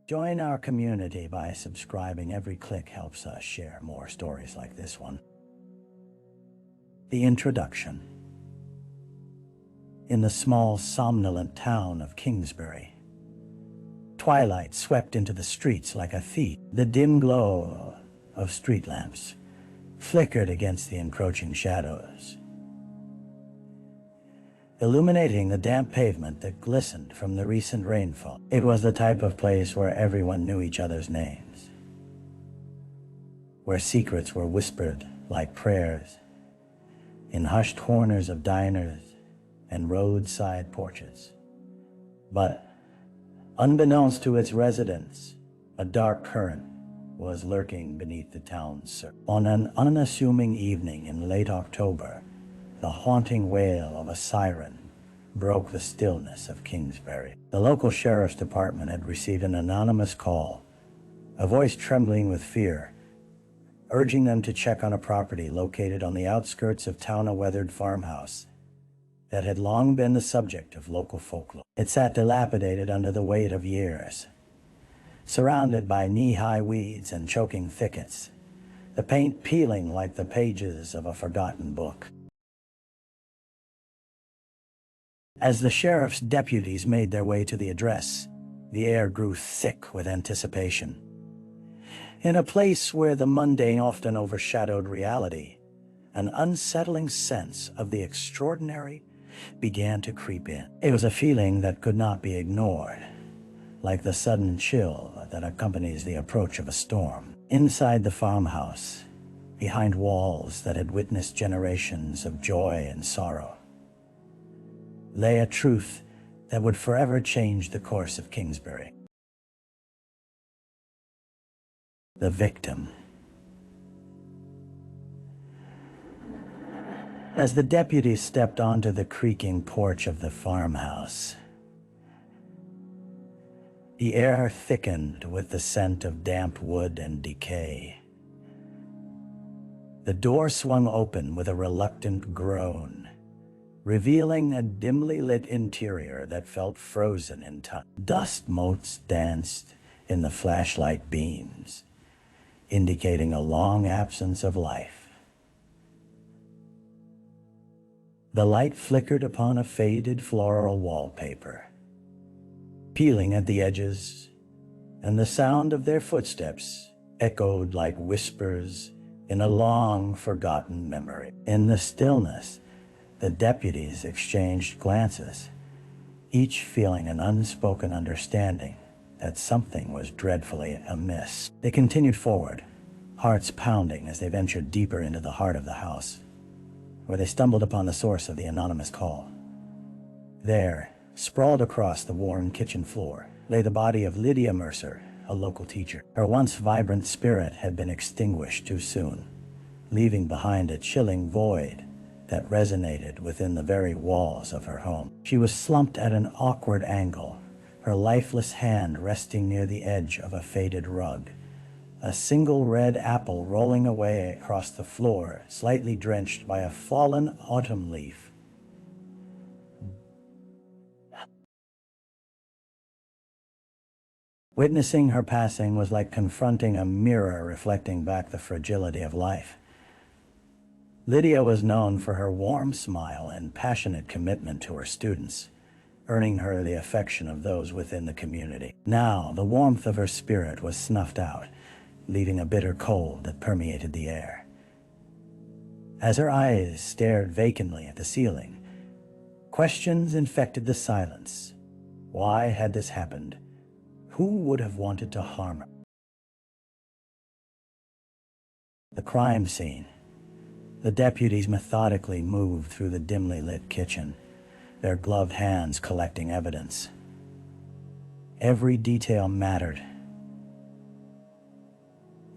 Join our community by subscribing. Every click helps us share more stories like this one. The introduction. In the small, somnolent town of Kingsbury, twilight swept into the streets like a thief. The dim glow of street lamps flickered against the encroaching shadows, illuminating the damp pavement that glistened from the recent rainfall. It was the type of place where everyone knew each other's names, where secrets were whispered like prayers in hushed corners of diners and roadside porches. But unbeknownst to its residents, a dark current was lurking beneath the town's surface. On an unassuming evening in late October, the haunting wail of a siren broke the stillness of Kingsbury. The local sheriff's department had received an anonymous call, a voice trembling with fear, urging them to check on a property located on the outskirts of town, a weathered farmhouse that had long been the subject of local folklore. It sat dilapidated under the weight of years, surrounded by knee-high weeds and choking thickets, the paint peeling like the pages of a forgotten book. As the sheriff's deputies made their way to the address, the air grew thick with anticipation. In a place where the mundane often overshadowed reality, an unsettling sense of the extraordinary began to creep in. It was a feeling that could not be ignored, like the sudden chill that accompanies the approach of a storm. Inside the farmhouse, behind walls that had witnessed generations of joy and sorrow, lay a truth that would forever change the course of Kingsbury. The victim. As the deputies stepped onto the creaking porch of the farmhouse, the air thickened with the scent of damp wood and decay. The door swung open with a reluctant groan, revealing a dimly lit interior that felt frozen in time. Dust motes danced in the flashlight beams, indicating a long absence of life. The light flickered upon a faded floral wallpaper, peeling at the edges, and the sound of their footsteps echoed like whispers in a long-forgotten memory. In the stillness, the deputies exchanged glances, each feeling an unspoken understanding that something was dreadfully amiss. They continued forward, hearts pounding as they ventured deeper into the heart of the house, where they stumbled upon the source of the anonymous call. There, sprawled across the worn kitchen floor, lay the body of Lydia Mercer, a local teacher. Her once vibrant spirit had been extinguished too soon, leaving behind a chilling void that resonated within the very walls of her home. She was slumped at an awkward angle, her lifeless hand resting near the edge of a faded rug, a single red apple rolling away across the floor, slightly drenched by a fallen autumn leaf. Witnessing her passing was like confronting a mirror reflecting back the fragility of life. Lydia was known for her warm smile and passionate commitment to her students, earning her the affection of those within the community. Now, the warmth of her spirit was snuffed out, leaving a bitter cold that permeated the air. As her eyes stared vacantly at the ceiling, questions infected the silence. Why had this happened? Who would have wanted to harm her? The crime scene. The deputies methodically moved through the dimly lit kitchen, their gloved hands collecting evidence. Every detail mattered.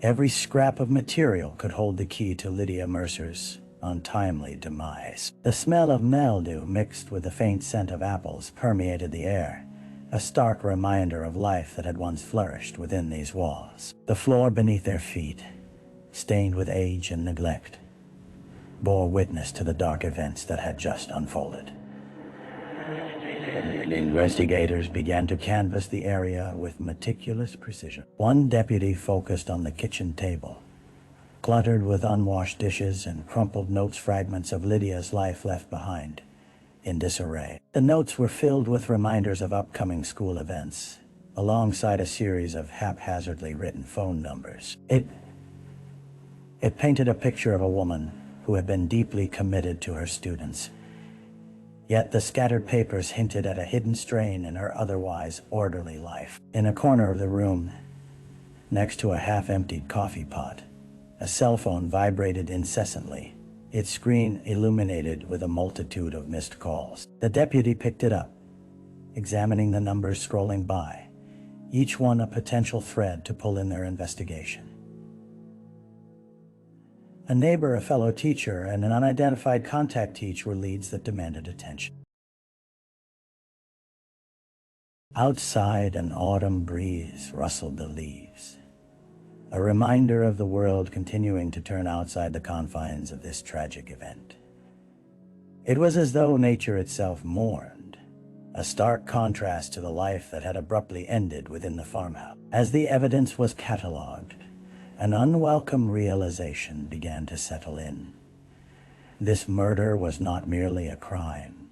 Every scrap of material could hold the key to Lydia Mercer's untimely demise. The smell of mildew mixed with the faint scent of apples permeated the air, a stark reminder of life that had once flourished within these walls. The floor beneath their feet, stained with age and neglect, bore witness to the dark events that had just unfolded. Investigators began to canvass the area with meticulous precision. One deputy focused on the kitchen table, cluttered with unwashed dishes and crumpled notes, fragments of Lydia's life left behind in disarray. The notes were filled with reminders of upcoming school events, alongside a series of haphazardly written phone numbers. It painted a picture of a woman who had been deeply committed to her students. Yet the scattered papers hinted at a hidden strain in her otherwise orderly life. In a corner of the room, next to a half-emptied coffee pot, a cell phone vibrated incessantly, its screen illuminated with a multitude of missed calls. The deputy picked it up, examining the numbers scrolling by, each one a potential thread to pull in their investigation. A neighbor, a fellow teacher, and an unidentified contact each were leads that demanded attention. Outside, an autumn breeze rustled the leaves, a reminder of the world continuing to turn outside the confines of this tragic event. It was as though nature itself mourned, a stark contrast to the life that had abruptly ended within the farmhouse. As the evidence was catalogued, an unwelcome realization began to settle in. This murder was not merely a crime,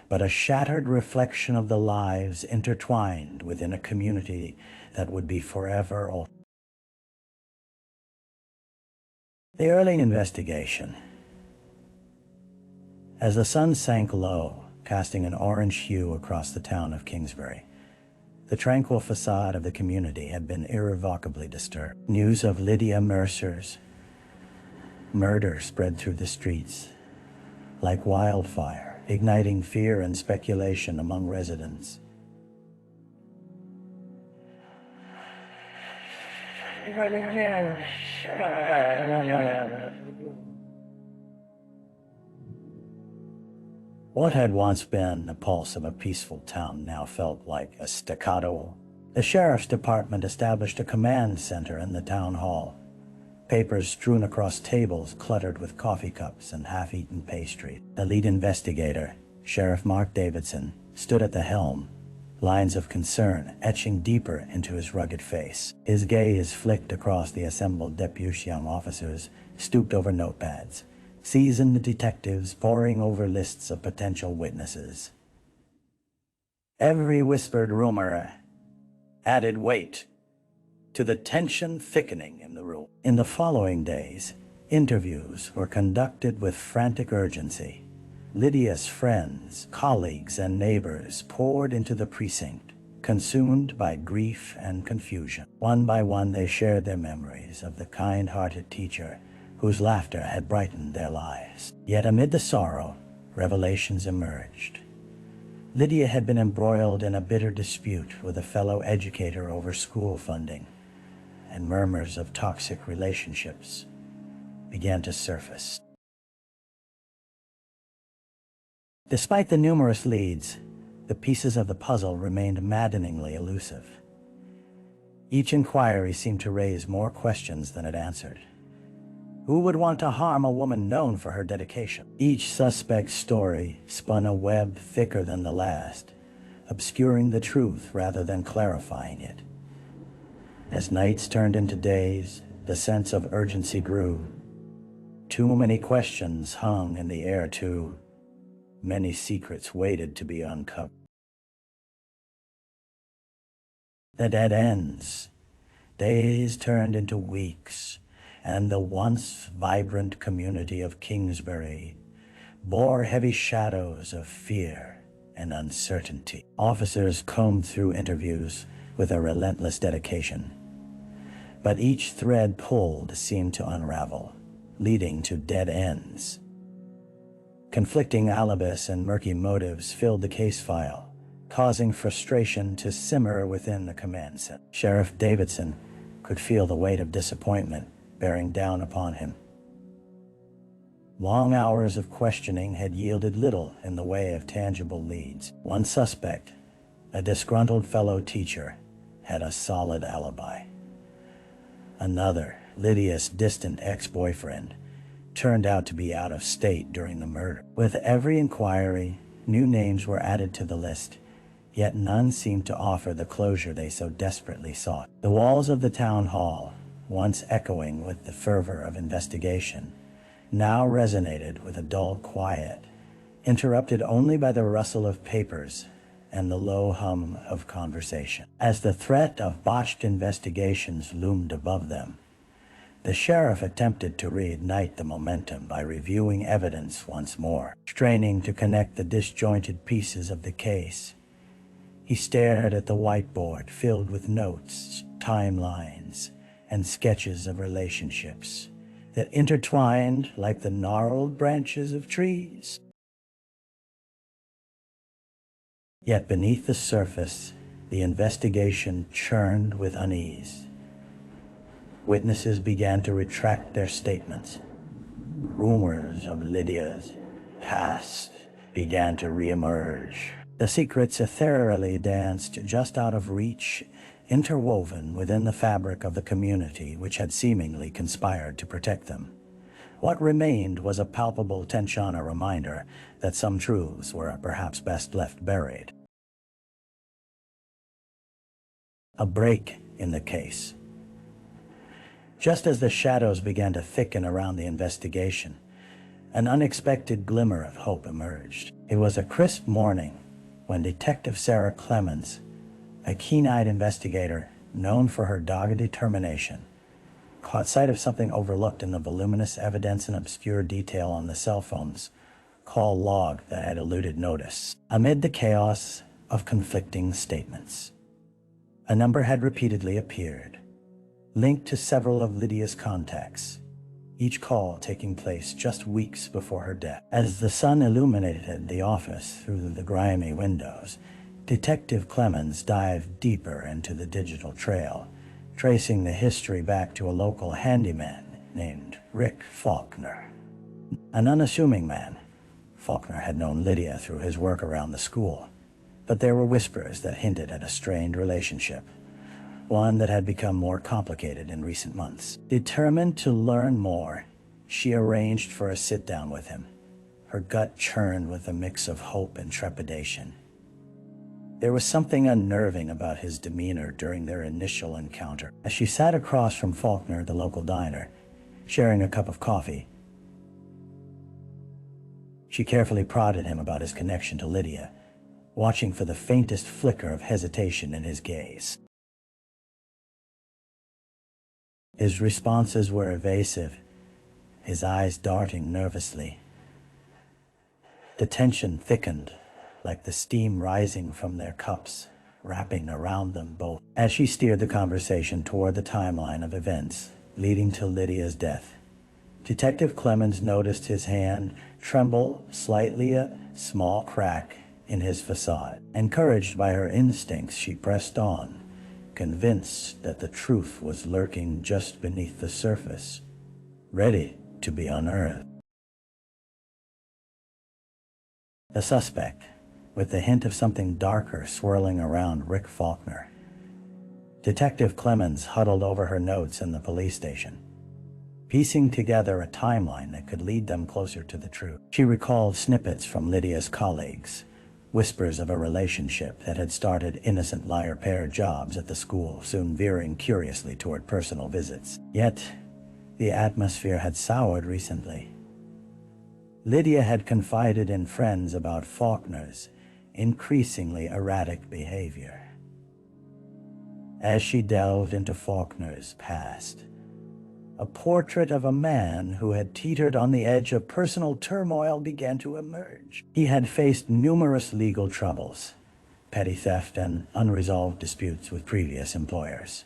but a shattered reflection of the lives intertwined within a community that would be forever altered. The early investigation. As the sun sank low, casting an orange hue across the town of Kingsbury, the tranquil facade of the community had been irrevocably disturbed. News of Lydia Mercer's murder spread through the streets like wildfire, igniting fear and speculation among residents. What had once been the pulse of a peaceful town now felt like a staccato. The sheriff's department established a command center in the town hall, papers strewn across tables cluttered with coffee cups and half-eaten pastry. The lead investigator, Sheriff Mark Davidson, stood at the helm, lines of concern etching deeper into his rugged face. His gaze flicked across the assembled deputy young officers stooped over notepads, seasoned detectives poring over lists of potential witnesses. Every whispered rumor added weight to the tension thickening in the room. In the following days, interviews were conducted with frantic urgency. Lydia's friends, colleagues, and neighbors poured into the precinct, consumed by grief and confusion. One by one, they shared their memories of the kind-hearted teacher whose laughter had brightened their lives. Yet amid the sorrow, revelations emerged. Lydia had been embroiled in a bitter dispute with a fellow educator over school funding, and murmurs of toxic relationships began to surface. Despite the numerous leads, the pieces of the puzzle remained maddeningly elusive. Each inquiry seemed to raise more questions than it answered. Who would want to harm a woman known for her dedication? Each suspect's story spun a web thicker than the last, obscuring the truth rather than clarifying it. As nights turned into days, the sense of urgency grew. Too many questions hung in the air, too many secrets waited to be uncovered. The dead ends. Days turned into weeks, and the once vibrant community of Kingsbury bore heavy shadows of fear and uncertainty. Officers combed through interviews with a relentless dedication, but each thread pulled seemed to unravel, leading to dead ends. Conflicting alibis and murky motives filled the case file, causing frustration to simmer within the command center. Sheriff Davidson could feel the weight of disappointment bearing down upon him. Long hours of questioning had yielded little in the way of tangible leads. One suspect, a disgruntled fellow teacher, had a solid alibi. Another, Lydia's distant ex-boyfriend, turned out to be out of state during the murder. With every inquiry, new names were added to the list, yet none seemed to offer the closure they so desperately sought. The walls of the town hall, once echoing with the fervor of investigation, now resonated with a dull quiet, interrupted only by the rustle of papers and the low hum of conversation. As the threat of botched investigations loomed above them, the sheriff attempted to reignite the momentum by reviewing evidence once more, straining to connect the disjointed pieces of the case. He stared at the whiteboard filled with notes, timelines, and sketches of relationships that intertwined like the gnarled branches of trees. Yet beneath the surface, the investigation churned with unease. Witnesses began to retract their statements. Rumors of Lydia's past began to reemerge. The secrets ethereally danced just out of reach, interwoven within the fabric of the community which had seemingly conspired to protect them. What remained was a palpable tension, a reminder that some truths were perhaps best left buried. A break in the case. Just as the shadows began to thicken around the investigation, an unexpected glimmer of hope emerged. It was a crisp morning when Detective Sarah Clemens, a keen-eyed investigator known for her dogged determination, caught sight of something overlooked in the voluminous evidence and obscure detail on the cell phone's call log that had eluded notice. Amid the chaos of conflicting statements, a number had repeatedly appeared, linked to several of Lydia's contacts, each call taking place just weeks before her death. As the sun illuminated the office through the grimy windows, Detective Clemens dived deeper into the digital trail, tracing the history back to a local handyman named Rick Faulkner. An unassuming man, Faulkner had known Lydia through his work around the school, but there were whispers that hinted at a strained relationship, one that had become more complicated in recent months. Determined to learn more, she arranged for a sit-down with him, her gut churned with a mix of hope and trepidation. There was something unnerving about his demeanor during their initial encounter. As she sat across from Faulkner at the local diner, sharing a cup of coffee, she carefully prodded him about his connection to Lydia, watching for the faintest flicker of hesitation in his gaze. His responses were evasive, his eyes darting nervously. The tension thickened, like the steam rising from their cups, wrapping around them both. As she steered the conversation toward the timeline of events leading to Lydia's death, Detective Clemens noticed his hand tremble slightly, a small crack in his facade. Encouraged by her instincts, she pressed on, convinced that the truth was lurking just beneath the surface, ready to be unearthed. The suspect, with the hint of something darker swirling around Rick Faulkner. Detective Clemens huddled over her notes in the police station, piecing together a timeline that could lead them closer to the truth. She recalled snippets from Lydia's colleagues, whispers of a relationship that had started innocent liar-pair jobs at the school, soon veering curiously toward personal visits. Yet, the atmosphere had soured recently. Lydia had confided in friends about Faulkner's increasingly erratic behavior. As she delved into Faulkner's past, a portrait of a man who had teetered on the edge of personal turmoil began to emerge. He had faced numerous legal troubles, petty theft, and unresolved disputes with previous employers.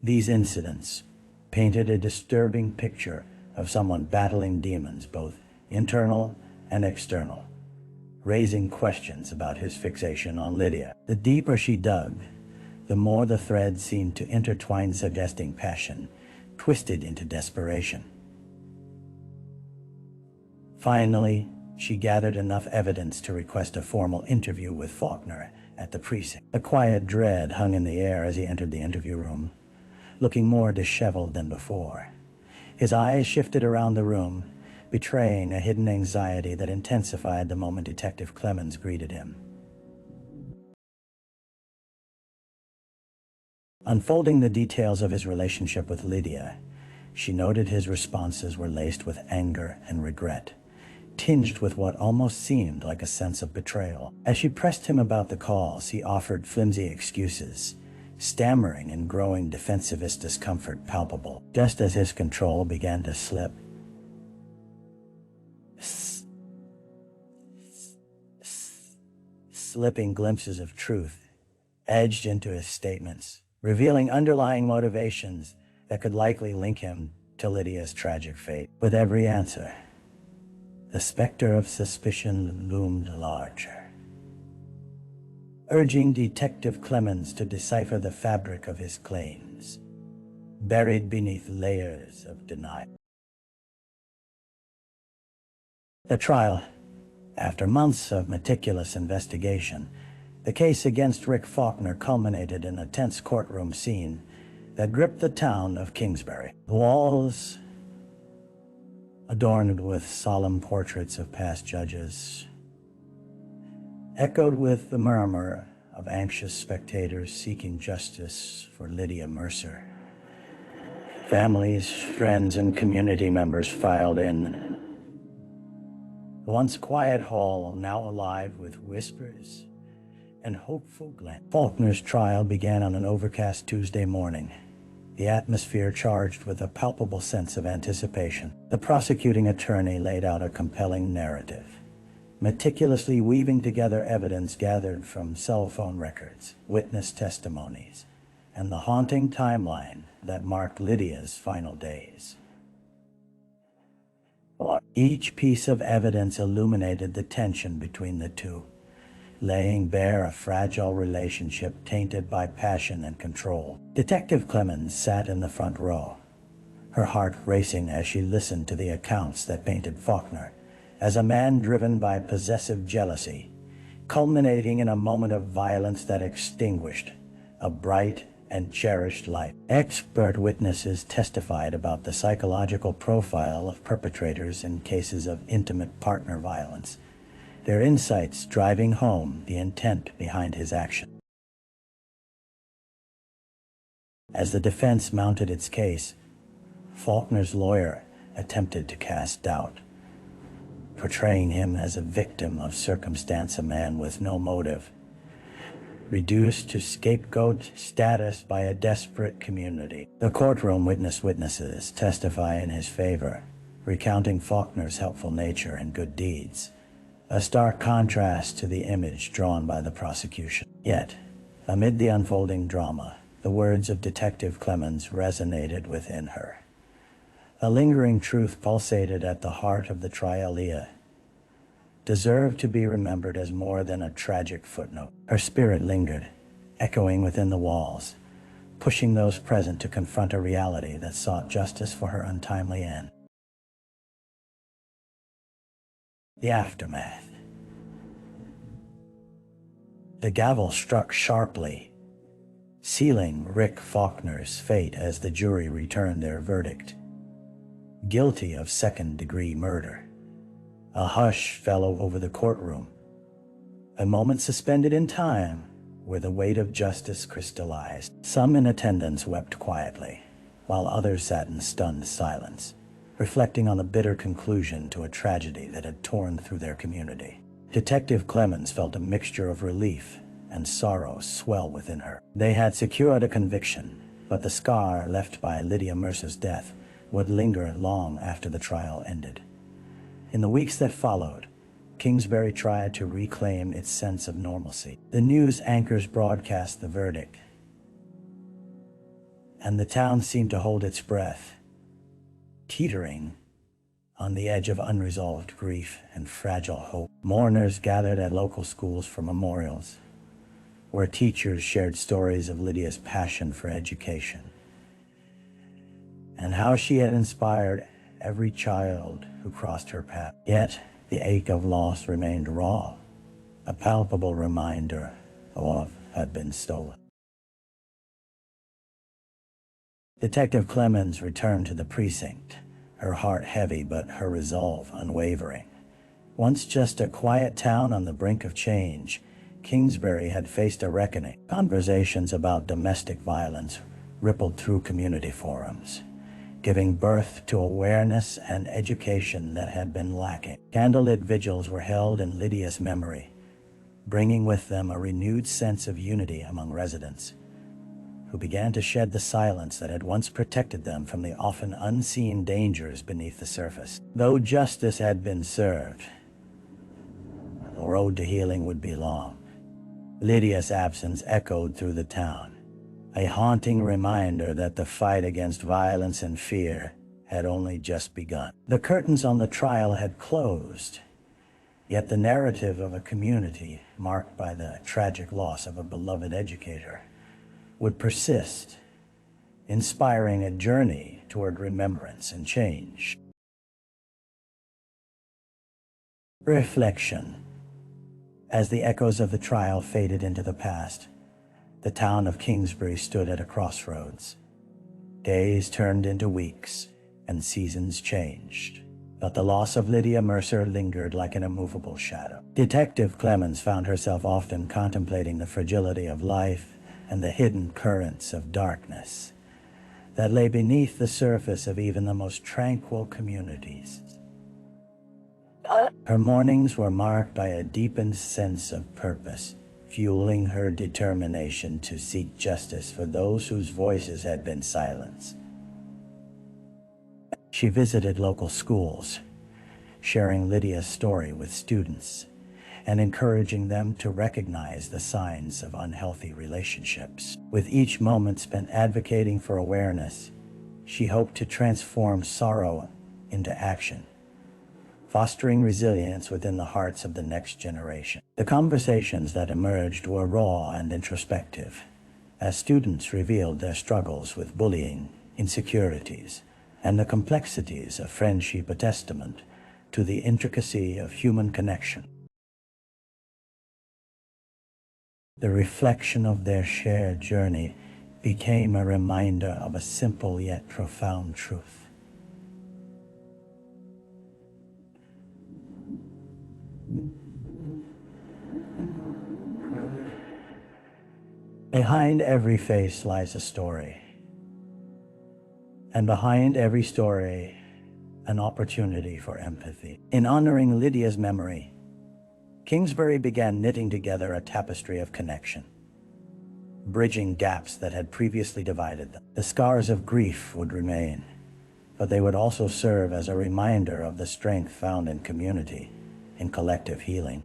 These incidents painted a disturbing picture of someone battling demons, both internal and external, raising questions about his fixation on Lydia. The deeper she dug, the more the threads seemed to intertwine, suggesting passion twisted into desperation. Finally, she gathered enough evidence to request a formal interview with Faulkner at the precinct. A quiet dread hung in the air as he entered the interview room, looking more disheveled than before. His eyes shifted around the room, betraying a hidden anxiety that intensified the moment Detective Clemens greeted him. Unfolding the details of his relationship with Lydia, she noted his responses were laced with anger and regret, tinged with what almost seemed like a sense of betrayal. As she pressed him about the calls, he offered flimsy excuses, stammering and growing defensivist discomfort palpable. Just as his control began to slip, slipping glimpses of truth edged into his statements, revealing underlying motivations that could likely link him to Lydia's tragic fate. With every answer, the specter of suspicion loomed larger, urging Detective Clemens to decipher the fabric of his claims, buried beneath layers of denial. The trial. After months of meticulous investigation, the case against Rick Faulkner culminated in a tense courtroom scene that gripped the town of Kingsbury. The walls, adorned with solemn portraits of past judges, echoed with the murmur of anxious spectators seeking justice for Lydia Mercer. Families, friends, and community members filed in. The once quiet hall now alive with whispers and hopeful glances. Faulkner's trial began on an overcast Tuesday morning, the atmosphere charged with a palpable sense of anticipation. The prosecuting attorney laid out a compelling narrative, meticulously weaving together evidence gathered from cell phone records, witness testimonies, and the haunting timeline that marked Lydia's final days. Each piece of evidence illuminated the tension between the two, laying bare a fragile relationship tainted by passion and control. Detective Clemens sat in the front row, her heart racing as she listened to the accounts that painted Faulkner as a man driven by possessive jealousy, culminating in a moment of violence that extinguished a bright and cherished life. Expert witnesses testified about the psychological profile of perpetrators in cases of intimate partner violence, their insights driving home the intent behind his action. As the defense mounted its case, Faulkner's lawyer attempted to cast doubt, portraying him as a victim of circumstance, a man with no motive, reduced to scapegoat status by a desperate community. The courtroom witnesses testify in his favor, recounting Faulkner's helpful nature and good deeds, a stark contrast to the image drawn by the prosecution. Yet, amid the unfolding drama, the words of Detective Clemens resonated within her. A lingering truth pulsated at the heart of the trial. Lydia deserved to be remembered as more than a tragic footnote. Her spirit lingered, echoing within the walls, pushing those present to confront a reality that sought justice for her untimely end. The aftermath. The gavel struck sharply, sealing Rick Faulkner's fate as the jury returned their verdict. Guilty of second-degree murder. A hush fell over the courtroom, a moment suspended in time where the weight of justice crystallized. Some in attendance wept quietly, while others sat in stunned silence, reflecting on the bitter conclusion to a tragedy that had torn through their community. Detective Clemens felt a mixture of relief and sorrow swell within her. They had secured a conviction, but the scar left by Lydia Mercer's death would linger long after the trial ended. In the weeks that followed, Kingsbury tried to reclaim its sense of normalcy. The news anchors broadcast the verdict, and the town seemed to hold its breath, teetering on the edge of unresolved grief and fragile hope. Mourners gathered at local schools for memorials, where teachers shared stories of Lydia's passion for education and how she had inspired every child who crossed her path. Yet, the ache of loss remained raw, a palpable reminder of what had been stolen. Detective Clemens returned to the precinct, her heart heavy but her resolve unwavering. Once just a quiet town on the brink of change, Kingsbury had faced a reckoning. Conversations about domestic violence rippled through community forums, giving birth to awareness and education that had been lacking. Candlelit vigils were held in Lydia's memory, bringing with them a renewed sense of unity among residents, who began to shed the silence that had once protected them from the often unseen dangers beneath the surface. Though justice had been served, the road to healing would be long. Lydia's absence echoed through the town, a haunting reminder that the fight against violence and fear had only just begun. The curtains on the trial had closed, yet the narrative of a community marked by the tragic loss of a beloved educator would persist, inspiring a journey toward remembrance and change. Reflection. As the echoes of the trial faded into the past, the town of Kingsbury stood at a crossroads. Days turned into weeks, and seasons changed. But the loss of Lydia Mercer lingered like an immovable shadow. Detective Clemens found herself often contemplating the fragility of life and the hidden currents of darkness that lay beneath the surface of even the most tranquil communities. Her mornings were marked by a deepened sense of purpose, fueling her determination to seek justice for those whose voices had been silenced. She visited local schools, sharing Lydia's story with students and encouraging them to recognize the signs of unhealthy relationships. With each moment spent advocating for awareness, she hoped to transform sorrow into action, fostering resilience within the hearts of the next generation. The conversations that emerged were raw and introspective, as students revealed their struggles with bullying, insecurities, and the complexities of friendship, a testament to the intricacy of human connection. The reflection of their shared journey became a reminder of a simple yet profound truth. Behind every face lies a story, and behind every story, an opportunity for empathy. In honoring Lydia's memory, Kingsbury began knitting together a tapestry of connection, bridging gaps that had previously divided them. The scars of grief would remain, but they would also serve as a reminder of the strength found in community, in collective healing.